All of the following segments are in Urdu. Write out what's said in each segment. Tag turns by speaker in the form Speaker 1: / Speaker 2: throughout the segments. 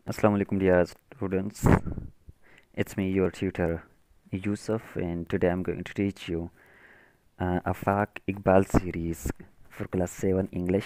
Speaker 1: Assalamu alaikum dear students. It's me your tutor Yusuf, and today I'm going to teach you Afaq Iqbal series for class 7 English.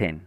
Speaker 1: 10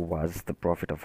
Speaker 1: was the prophet of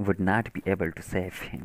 Speaker 1: would not be able to save him.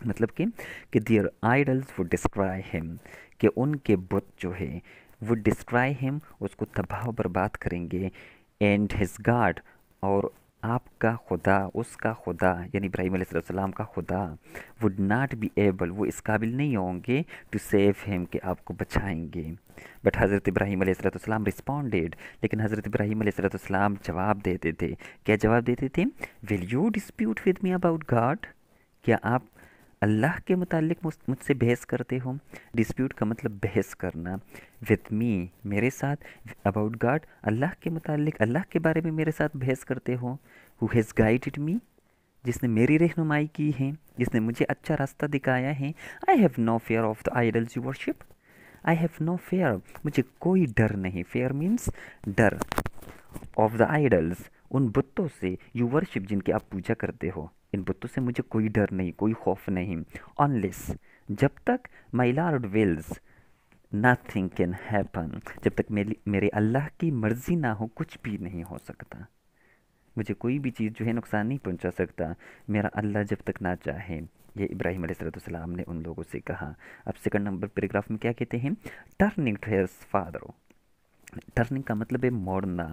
Speaker 1: مطلب کہ their ideals would destroy him، کہ ان کے بت جو ہے would destroy him، اس کو تباہ و برباد کریں گے، اینڈ his God، اور آپ کا خدا، اس کا خدا یعنی ابراہیم علیہ السلام کا خدا would not be able، وہ اس قابل نہیں ہوں گے to save him، کہ آپ کو بچائیں گے. بٹ حضرت ابراہیم علیہ السلام responded، لیکن حضرت ابراہیم علیہ السلام جواب دیتے تھے. کیا جواب دیتے تھے؟ will you dispute with me about God، کیا آپ اللہ کے متعلق مجھ سے بحث کرتے ہو؟ ڈسپیوٹ کا مطلب بحث کرنا. with me، میرے ساتھ. about God، اللہ کے متعلق، اللہ کے بارے میں میرے ساتھ بحث کرتے ہو. who has guided me، جس نے میری رہنمائی کی ہے، جس نے مجھے اچھا راستہ دکھایا ہے. I have no fear of the idols you worship، I have no fear، مجھے کوئی ڈر نہیں. fear means ڈر. of the idols، ان بتوں سے. you worship، جن کی آپ پوجا کرتے ہو. ان بتوں سے مجھے کوئی ڈر نہیں، کوئی خوف نہیں. unless، جب تک my Lord wills nothing can happen، جب تک میرے اللہ کی مرضی نہ ہو کچھ بھی نہیں ہو سکتا. مجھے کوئی بھی چیز جو ہے نقصان نہیں پہنچا سکتا میرا اللہ جب تک نہ چاہے. یہ ابراہیم علیہ السلام نے ان لوگوں سے کہا. اب سیکنڈ نمبر پیراگراف میں کیا کہتے ہیں؟ Turning to his father. Turning کا مطلب ہے موڑنا،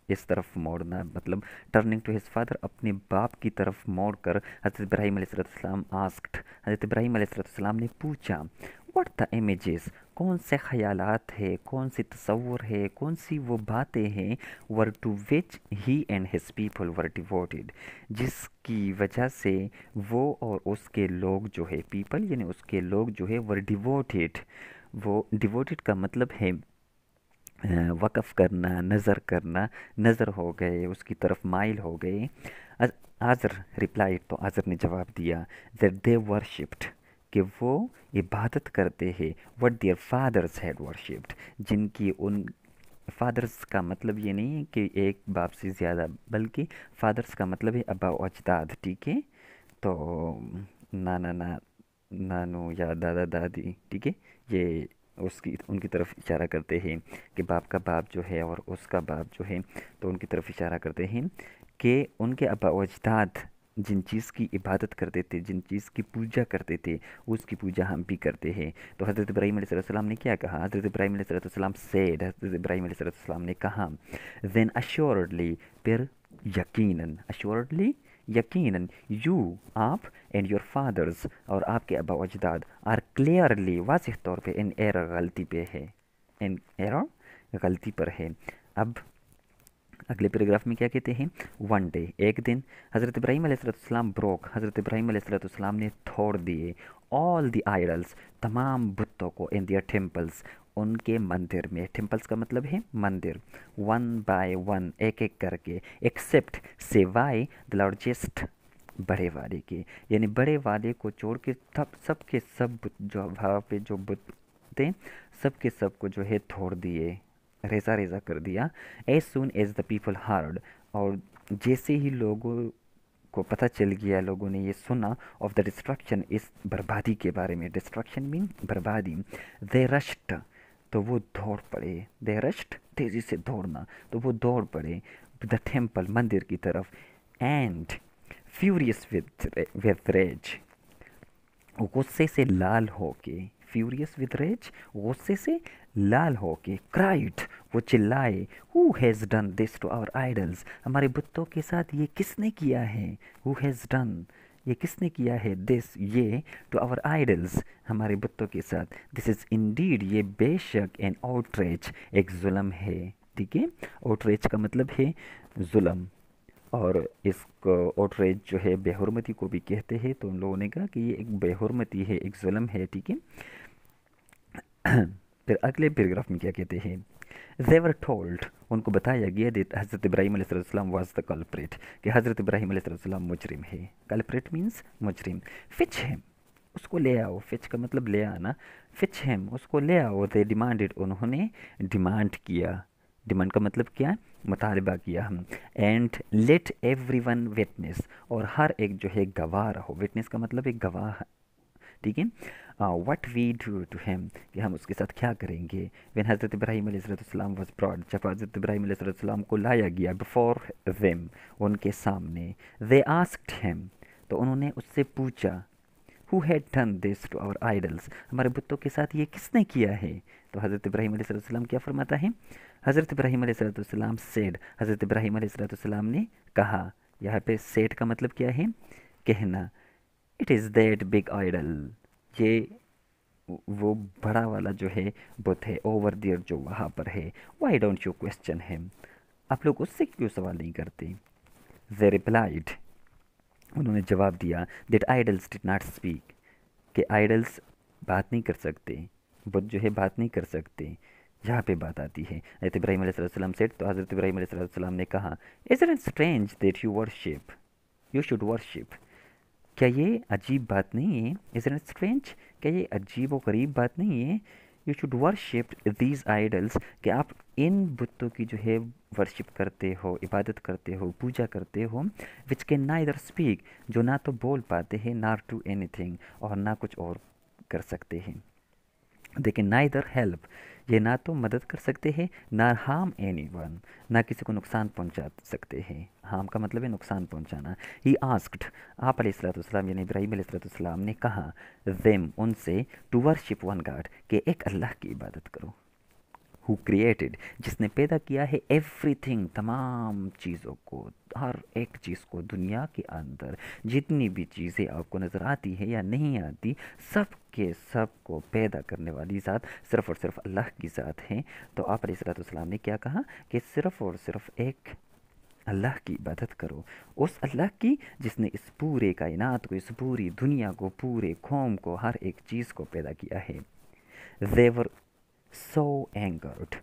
Speaker 1: اس طرف موڑنا. مطلب ٹرننگ ٹو ہز فادر، اپنے باپ کی طرف موڑ کر حضرت ابراہیم علیہ السلام آسکڈ، حضرت ابراہیم علیہ السلام نے پوچھا. واٹ دا امیجز، کون سے خیالات ہے، کون سے تصور ہے، کون سی وہ باتیں ہیں. Were to which he and his people were devoted, جس کی وجہ سے وہ اور اس کے لوگ جو ہے، پیپل یعنی اس کے لوگ جو ہے، ور ڈیووٹیڈ. وہ ڈیووٹیڈ کا مطلب ہے وقف کرنا، نظر کرنا، نظر ہو گئے، اس کی طرف مائل ہو گئے. آزر ریپلائڈ، تو آزر نے جواب دیا. that they worshipped، کہ وہ عبادت کرتے ہیں. what their fathers had worshipped، جن کی ان فادرز کا مطلب یہ نہیں ہے کہ ایک باپ سے زیادہ، بلکہ فادرز کا مطلب ہے ابا و اجداد. ٹھیک ہے، تو نانو یا دادا دادی. ٹھیک ہے، یہ ان کی طرف اشارہ کرتے ہیں کہ باپ کا باپ جو ہے اور اس کا باپ جو ہے، تو ان کی طرف اشارہ کرتے ہیں کہ ان کے ابا و اجداد جن چیز کی عبادت کرتے تھے، جن چیز کی پوجا کرتے تھے، اس کی پوجا ہم بھی کرتے ہیں. تو حضرت ابراہیم علیہ السلام نے کیا کہا؟ حضرت ابراہیم علیہ السلام said، حضرت ابراہیم علیہ السلام نے کہا. then assuredly، پھر یقیناً، assuredly یقیناً. you، آپ، اینڈ یور فادرز، اور آپ کے ابا و اجداد، آر کلیئرلی، واضح طور پہ، ان ایرر، غلطی پہ ہے، ان ایرر، غلطی پر ہے. اب اگلے پیراگراف میں کیا کہتے ہیں؟ ون ڈے، ایک دن. حضرت ابراہیم علیہ السلام بروک، حضرت ابراہیم علیہ السلام نے توڑ دیے. آل دی آئیڈلس، تمام بتوں کو. ان دیئر ٹیمپلس، ان کے مندر میں. ٹیمپلس کا مطلب ہے مندر. ون بائی ون، ایک ایک کر کے. ایکسیپٹ، سوائے دی لارجسٹ، بڑے والے کے. یعنی بڑے والے کو چھوڑ کے سب کے سب جو وہاں پہ جو بت تھے، سب کے سب کو جو ہے توڑ دیے، ریزہ ریزہ کر دیا. As soon as the people hard, اور جیسے ہی لوگوں کو پتہ چل گیا، لوگوں نے یہ سنا، آف دا ڈسٹرکشن، اس بربادی کے بارے میں. ڈسٹرکشن مین بربادی. دے رشٹ، تو وہ دوڑ پڑے. دے رشٹ، تیزی سے دوڑنا، تو وہ دوڑ پڑے. دا ٹیمپل، مندر کی طرف. اینڈ فیوریس ود ریج، غصے سے لال ہو کے. فیوریس ود ریج، غصے سے لال ہو کے. کرائٹ، وہ چلائے. Who has done this to our idols, ہمارے بتوں کے ساتھ یہ کس نے کیا ہے؟ ہو ہیز ڈن، یہ کس نے کیا ہے؟ دس، یہ. ٹو آور آئیڈلس، ہمارے بتوں کے ساتھ. دس از انڈیڈ، یہ بے شک. این آؤٹریچ، ایک ظلم ہے. ٹھیک ہے، آؤٹریچ کا مطلب ہے ظلم، اور اس کو آؤٹریچ جو ہے بے حرمتی کو بھی کہتے ہیں. تو ان لوگوں نے کہا کہ یہ ایک بے حرمتی ہے، ایک ظلم ہے. ٹھیک ہے. پھر اگلے پیراگراف میں کیا کہتے ہیں؟ they were told، ان کو بتایا گیا that حضرت ابراہیم علیہ السلام was the culprit، کہ حضرت ابراہیم علیہ السلام مجرم ہے. culprit means مجرم. fetch him، اس کو لے آؤ. fetch کا مطلب لے آنا. fetch him، اس کو لے آؤ. they demanded، انہوں نے ڈیمانڈ کیا. ڈیمانڈ کا مطلب کیا ہے؟ مطالبہ کیا ہم. And let every one witness, اور ہر ایک جو ہے گواہ رہو. وٹنس کا مطلب ہے گواہ. ٹھیک ہے. What we do to him, کہ ہم اس کے ساتھ کیا کریں گے. وین حضرت ابراہیم علیہ السلام واز براڈ، جب حضرت ابراہیم علیہ السلام کو لایا گیا. بفور them، ان کے سامنے. they asked him، تو انہوں نے اس سے پوچھا who had done this to our idols، ہمارے بتوں کے ساتھ یہ کس نے کیا ہے؟ تو حضرت ابراہیم علیہ السلام کیا فرماتا ہے؟ حضرت ابراہیم علیہ السلام said، حضرت ابراہیم علیہ السلام نے کہا، یہاں پہ said کا مطلب کیا ہے؟ کہنا. it is that big idol، یہ وہ بڑا والا جو ہے بت ہے اوور دیئر جو وہاں پر ہے. why don't you question him، آپ لوگ اس سے کیوں سوال نہیں کرتے؟ they replied، انہوں نے جواب دیا that idols did not speak، کہ idols بات نہیں کر سکتے، بت جو ہے بات نہیں کر سکتے. یہاں پہ بات آتی ہے حضرت ابراہیم علیہ السلام سے، تو حضرت ابراہیم علیہ السلام نے کہا isn't it strange that you should worship، کیا یہ عجیب بات نہیں ہے؟ isn't it strange، کیا یہ عجیب و غریب بات نہیں ہے؟ you should worship these idols، کہ آپ ان بتوں کی جو ہے ورشپ کرتے ہو، عبادت کرتے ہو، پوجا کرتے ہو. which can neither speak، جو نہ تو بول پاتے ہیں، nor do anything، اور نہ کچھ اور کر سکتے ہیں. they can neither help، یہ نہ تو مدد کر سکتے ہیں، nor harm anyone، نہ کسی کو نقصان پہنچا سکتے ہیں. harm کا مطلب ہے نقصان پہنچانا. he asked، آپ علیہ السلام یعنی ابراہیم علیہ السلام نے کہا them، ان سے to worship one God، کہ ایک اللہ کی عبادت کرو. who created، جس نے پیدا کیا ہے everything، تمام چیزوں کو، ہر ایک چیز کو دنیا کے اندر جتنی بھی چیزیں آپ کو نظر آتی ہے یا نہیں آتی، سب کے سب کو پیدا کرنے والی ذات صرف اور صرف اللہ کی ذات ہے. تو آپ علیہ السلام نے کیا کہا کہ صرف اور صرف ایک اللہ کی عبادت کرو، اس اللہ کی جس نے اس پورے کائنات کو، اس پوری دنیا کو، پورے قوم کو، ہر ایک چیز کو پیدا کیا ہے. they were so angered،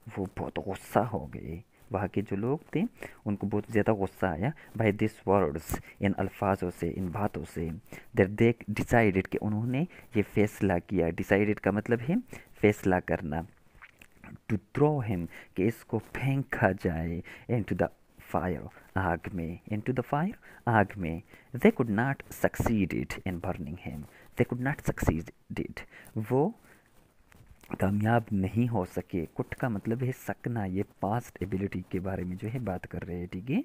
Speaker 1: وہ بہت غصہ ہو گئے، وہاں کے جو لوگ تھے ان کو بہت زیادہ غصہ آیا by these words، ان الفاظوں سے، ان باتوں سے. that they decided، کہ انہوں نے یہ فیصلہ کیا. decided کا مطلب ہے فیصلہ کرنا. to throw him، کہ اس کو پھینکا جائے into the fire، آگ میں. into the fire، آگ میں. they could not succeed in burning him، they could not succeed، وہ کامیاب نہیں ہو سکے. کٹ کا مطلب ہے سکنا، یہ پاسٹ ایبیلٹی کے بارے میں جو ہے بات کر رہے ہیں، ٹھیک ہے،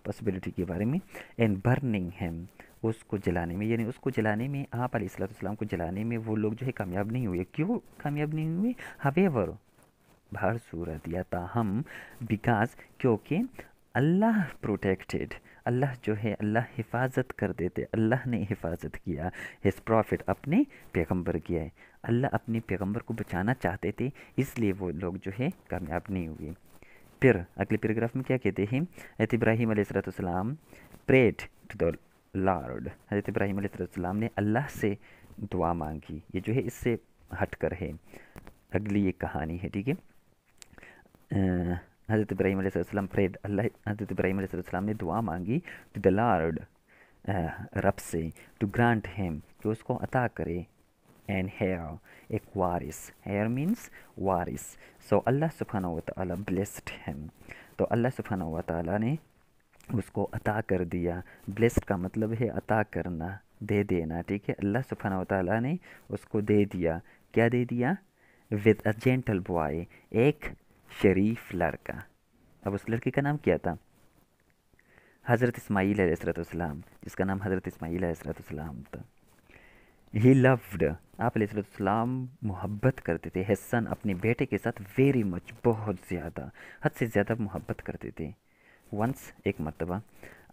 Speaker 1: پاسبلٹی کے بارے میں. اینڈ برننگ ہیم، اس کو جلانے میں، یعنی اس کو جلانے میں، آپ علیہ السلام کو جلانے میں وہ لوگ جو ہے کامیاب نہیں ہوئے. کیوں کامیاب نہیں ہوئے؟ however، بہر صورت یا تاہم، بیکاز، کیونکہ اللہ پروٹیکٹیڈ، اللہ جو ہے اللہ حفاظت کر دیتے، اللہ نے حفاظت کیا ہز پروفٹ، اپنے پیغمبر کیا ہے. اللہ اپنے پیغمبر کو بچانا چاہتے تھے، اس لیے وہ لوگ جو ہے کامیاب نہیں ہوئے. پھر اگلے پیراگراف میں کیا کہتے ہیں؟ حضرت ابراہیم علیہ السلام پریڈ ٹو دا لارڈ، حضرت ابراہیم علیہ السلام نے اللہ سے دعا مانگی. یہ جو ہے اس سے ہٹ کر ہے، اگلی ایک کہانی ہے، ٹھیک ہے. حضرت ابراہیم علیہ السلام پریڈ، حضرت ابراہیم علیہ السلام نے دعا مانگی ٹو دا لارڈ، رب سے، ٹو گرانٹ ہیم، کہ اس کو عطا کرے. اینڈ ہیئر، ایک وارث، ہیئر مینس وارث. سو اللہ سبحانہ و تعالیٰ بلیسڈ ہیم، تو اللہ سبحانہ و تعالیٰ نے اس کو عطا کر دیا. بلیسڈ کا مطلب ہے عطا کرنا، دے دینا، ٹھیک ہے. اللہ سبحانہ و تعالیٰ نے اس کو دے دیا. کیا دے دیا؟ ود اے جینٹل بوائے، ایک شریف لڑکا. اب اس لڑکے کا نام کیا تھا؟ حضرت اسماعیل علیہ السلام، جس کا نام حضرت اسماعیل علیہ السلام تھا. ہی لوڈ، آپ علیہ السلام محبت کرتے تھے، حسن، اپنے بیٹے کے ساتھ، ویری مچ، بہت زیادہ، حد سے زیادہ محبت کرتے تھے. ونس، ایک مرتبہ،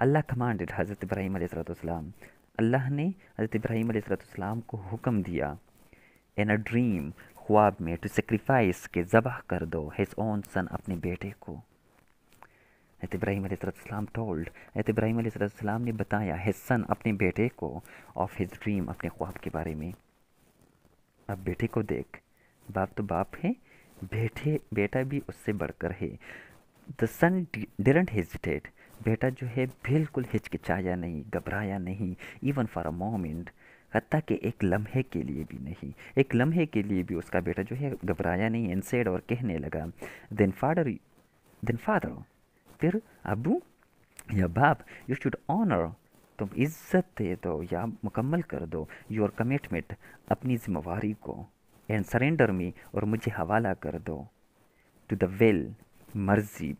Speaker 1: اللہ کمانڈڈ حضرت ابراہیم علیہ السلام، اللہ نے حضرت ابراہیم علیہ السلام کو حکم دیا ان اے ڈریم، خواب میں، ٹو سیکریفائس، کہ ذبح کر دو، ہز اون سن، اپنے بیٹے کو. حضرت ابراہیم علیہ السلام ٹولڈ، حضرت ابراہیم علیہ السلام نے بتایا ہز سن، اپنے بیٹے کو، آف ہز ڈریم، اپنے خواب کے بارے میں. اب بیٹے کو دیکھ، باپ تو باپ ہے، بیٹا بھی اس سے بڑھ کر ہے. دا سن ڈیڈنٹ ہیزیٹیٹ، بیٹا جو ہے بالکل ہچکچایا نہیں، گھبرایا نہیں. ایون فار اے مومنٹ، حتیٰ کہ ایک لمحے کے لیے بھی نہیں، ایک لمحے کے لیے بھی اس کا بیٹا جو ہے گھبرایا نہیں. اینڈ سیڈ، اور کہنے لگا، دین فادر، پھر ابو یا باپ، یو شوڈ آنر، تم عزت دے دو یا مکمل کر دو، یور کمٹمنٹ، اپنی ذمہ واری کو. اینڈ سرینڈر می، اور مجھے حوالہ کر دو، ٹو دا ول، مرضی،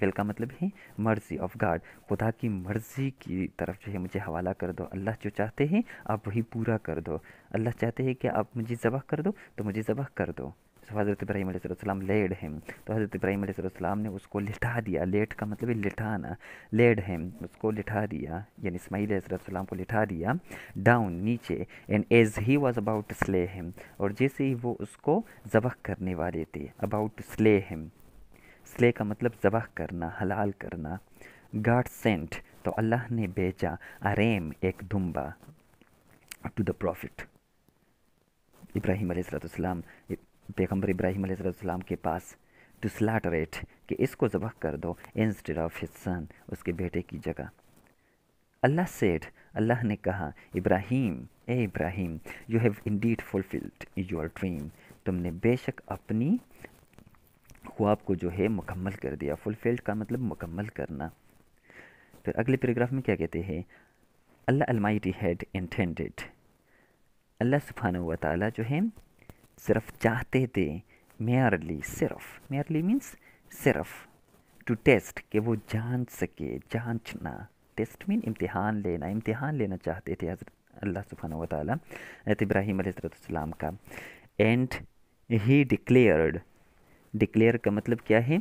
Speaker 1: ول کا مطلب ہے مرضی، آف گاڈ، خدا کی مرضی کی طرف جو ہے مجھے حوالہ کر دو، اللہ جو چاہتے ہیں آپ وہی پورا کر دو، اللہ چاہتے ہیں کہ آپ مجھے ذبح کر دو تو مجھے ذبح کر دو. تو حضرت ابراہیم علیہ السلام لیڈ ہیم، تو حضرت ابراہیم علیہ السلام نے اس کو لٹھا دیا. لیٹ کا مطلب ہے لٹھانا، لیڈ ہیم، اس کو لٹھا دیا، یعنی اسماعیل علیہ السلام کو لٹھا دیا ڈاؤن، نیچے. And as he was about to slay him, اور جیسے ہی وہ اس کو ذبح کرنے والے تھے، اباؤٹ ٹو سلے ہیم، سلے کا مطلب ذبح کرنا، حلال کرنا. گاڈ سینٹ، تو اللہ نے بھیجا، اریم، ایک دمبا، ٹو دا پروفٹ، ابراہیم علیہ السلام، پیغمبر ابراہیم علیہ السلام کے پاس، ٹو سلاٹر اٹ، کہ اس کو ذبح کر دو، انسٹیڈ آف ہز سن، اس کے بیٹے کی جگہ. اللہ سیڈ، اللہ نے کہا، ابراہیم، اے Ibrahim, you have indeed fulfilled your dream, تم نے بے شک اپنی خواب کو جو ہے مکمل کر دیا. فلفلڈ کا مطلب مکمل کرنا. پھر اگلے پیراگراف میں کیا کہتے ہیں، اللہ المائٹی ہیڈ انٹینڈڈ، اللہ سبحانہ و تعالیٰ جو ہے صرف چاہتے تھے، میئرلی، صرف، میئرلی مینس صرف، ٹو ٹیسٹ، کہ وہ جان سکے، جانچنا. ٹیسٹ مین امتحان لینا، امتحان لینا چاہتے تھے حضرت اللہ سبحانہ و تعالیٰ حضرت ابراہیم علیہ السلام کا. اینڈ ہی ڈکلیئرڈ، ڈکلیئر کا مطلب کیا ہے،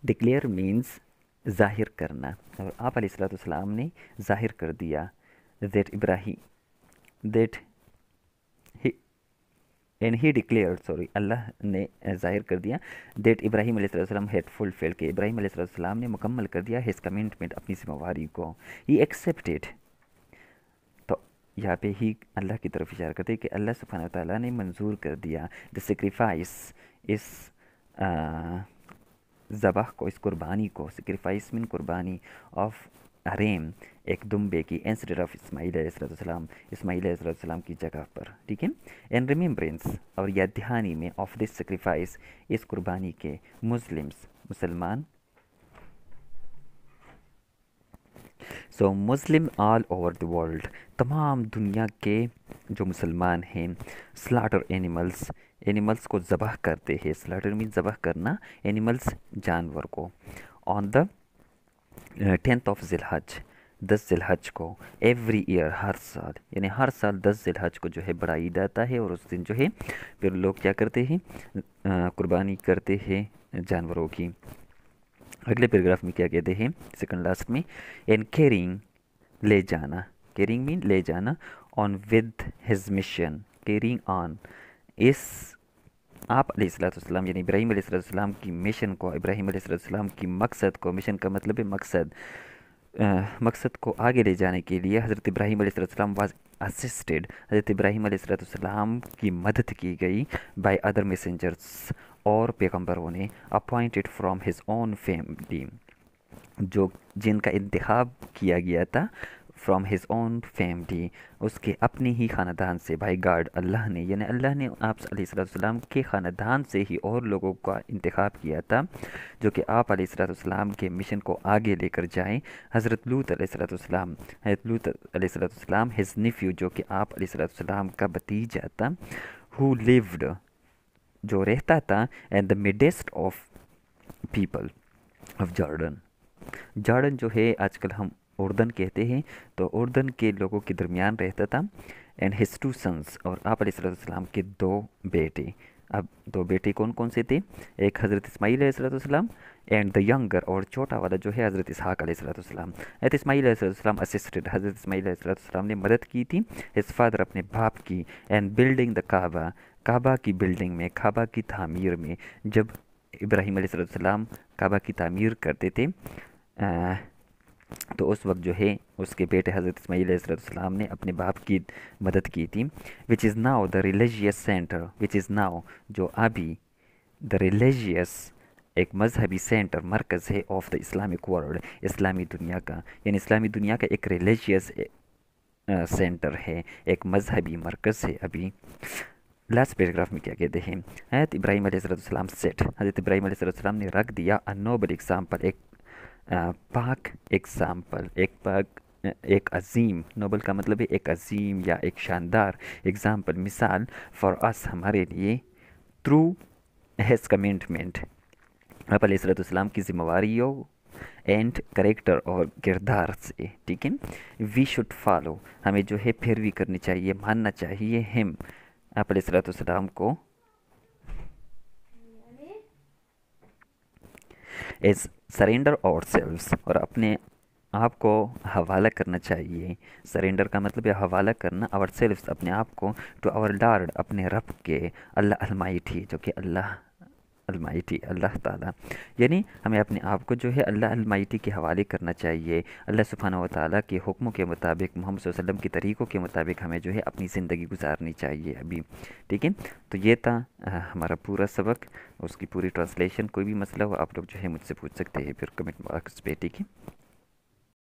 Speaker 1: ڈکلیئر مینس ظاہر کرنا، اور آپ علیہ السلام نے ظاہر کر دیا، that Ibrahim, that and he declared, sorry, Allah نے ظاہر کر دیا، دیٹ ابراہیم علیہ السلام ہیڈ فلفلڈ، کہ ابراہیم علیہ السلام نے مکمل کر دیا ہز کمٹمنٹ، اپنی ذمہ داری کو. ہی ایکسیپٹیڈ، تو یہاں پہ ہی اللہ کی طرف اشارہ کرتے کہ اللہ سبحانہ تعالیٰ نے منظور کر دیا دا سیکریفائس، اس ذبح کو، اس قربانی کو، سیکریفائس من قربانی، آف اریم، ایک دمبے کی، انسٹیڈ آف اسماعیل علیہ السلام، اسماعیل علیہ السلام کی جگہ پر، ٹھیک ہے. اینڈ ریممبرنس، اور یاد دہانی میں، آف دس سیکریفائس، اس قربانی کے، مسلمس، مسلمان، سو مسلم آل اوور دی ورلڈ، تمام دنیا کے جو مسلمان ہیں، سلاٹر اینیملس، اینیملس کو ذبح کرتے ہیں. سلاٹر مین ذبح کرنا، اینیملس جانور کو. آن دا 10th of ذی الحج، 10 ذی الحج کو، ایوری ایئر، ہر سال، یعنی ہر سال 10 ذی الحج کو جو ہے بڑا عید آتا ہے، اور اس دن جو ہے پھر لوگ کیا کرتے ہیں، قربانی کرتے ہیں جانوروں کی. اگلے پیراگراف میں کیا کہتے ہیں، سیکنڈ لاسٹ میں، اینڈ کیرنگ، لے جانا، کیرنگ مین لے جانا، on with his mission, carrying on, اس آپ علیہ السلام، یعنی ابراہیم علیہ السلام کی مشن کو، ابراہیم علیہ السلام کی مقصد کو، مشن کا مطلب ہے مقصد، مقصد کو آگے لے جانے کے لیے حضرت ابراہیم علیہ السلام واز اسسٹڈ، حضرت ابراہیم علیہ السلام کی مدد کی گئی، بائی ادر میسنجرس، اور پیغمبروں نے، appointed from his own family, جو جن کا انتخاب کیا گیا تھا، فرام ہز اون فیملی، اس کے اپنے ہی خاندان سے، بائی گاڈ، اللہ نے، یعنی اللہ نے آپ علیہ السلام کے خاندان سے ہی اور لوگوں کا انتخاب کیا تھا جو کہ آپ علیہ السلام کے مشن کو آگے لے کر جائیں. حضرت لوط علیہ السلام، حضرت لوط علیہ السلام، ہز نیفیو، جو کہ آپ علیہ السلام کا بھتیجا تھا، ہو لیوڈ، جو رہتا تھا، and the midst of people of Jordan, Jordan جو ہے آج کل ہم اردن کہتے ہیں، تو اردن کے لوگوں کے درمیان رہتا تھا. اینڈ ہز 2 سنس، اور آپ علیہ السلام کے 2 بیٹے. اب 2 بیٹے کون کون سے تھے، ایک حضرت اسماعیل علیہ السلام، اینڈ دا ینگر، اور چھوٹا والا جو ہے حضرت اسحاق علیہ السلام. حضرت اسماعیل علیہ السلام اسسٹڈ، حضرت اسماعیل علیہ السلام نے مدد کی تھی، ہز فادر، اپنے باپ کی، اینڈ بلڈنگ دا کعبہ، کعبہ کی بلڈنگ میں، کعبہ کی تعمیر میں. جب ابراہیم علیہ السلام کعبہ کی تعمیر کرتے تھے تو اس وقت جو ہے اس کے بیٹے حضرت اسماعیل علیہ السلام نے اپنے باپ کی مدد کی تھی. Which is now the religious centre, which is now, جو ابھی، دا ریلیجیس، ایک مذہبی سینٹر، مرکز ہے، آف دا اسلامک ورلڈ، اسلامی دنیا کا، یعنی اسلامی دنیا کا ایک ریلیجیس سینٹر ہے، ایک مذہبی مرکز ہے ابھی. لاسٹ پیراگراف میں کیا کہتے ہیں، حضرت ابراہیم علیہ السلام سیٹ، حضرت ابراہیم علیہ السلام نے رکھ دیا، a noble example، ایک پاک ایگزامپل، ایک عظیم، نوبل کا مطلب ہے ایک عظیم یا ایک شاندار ایگزامپل، مثال، فار اس، ہمارے لیے، تھرو ہیز کمٹمنٹ، آپ علیہ السلام کی ذمہ داریوں اینڈ کریکٹر اور کردار سے، ٹھیک ہے، وی شوڈ فالو، ہمیں جو ہے پیروی کرنی چاہیے، ماننا چاہیے ہم، آپ علیہ السلام کو، ایز سرینڈر اور سیلفس، اور اپنے آپ کو حوالہ کرنا چاہیے۔ سرینڈر کا مطلب ہے حوالہ کرنا، اور سیلفس اپنے آپ کو، ٹو آور لارڈ اپنے رب کے، اللہ المائٹی جو کہ اللہ المائٹی اللہ تعالیٰ، یعنی ہمیں اپنے آپ کو جو ہے اللہ المائٹی کے حوالے کرنا چاہیے، اللہ سبحانہ و تعالیٰ کے حکموں کے مطابق، محمد صلی اللہ علیہ وسلم کے طریقوں کے مطابق ہمیں جو ہے اپنی زندگی گزارنی چاہیے ابھی، ٹھیک ہے۔ تو یہ تھا ہمارا پورا سبق، اس کی پوری ٹرانسلیشن، کوئی بھی مسئلہ ہو آپ لوگ جو ہے مجھ سے پوچھ سکتے ہیں پھر کمنٹ باکس پہ، ٹھیک ہے۔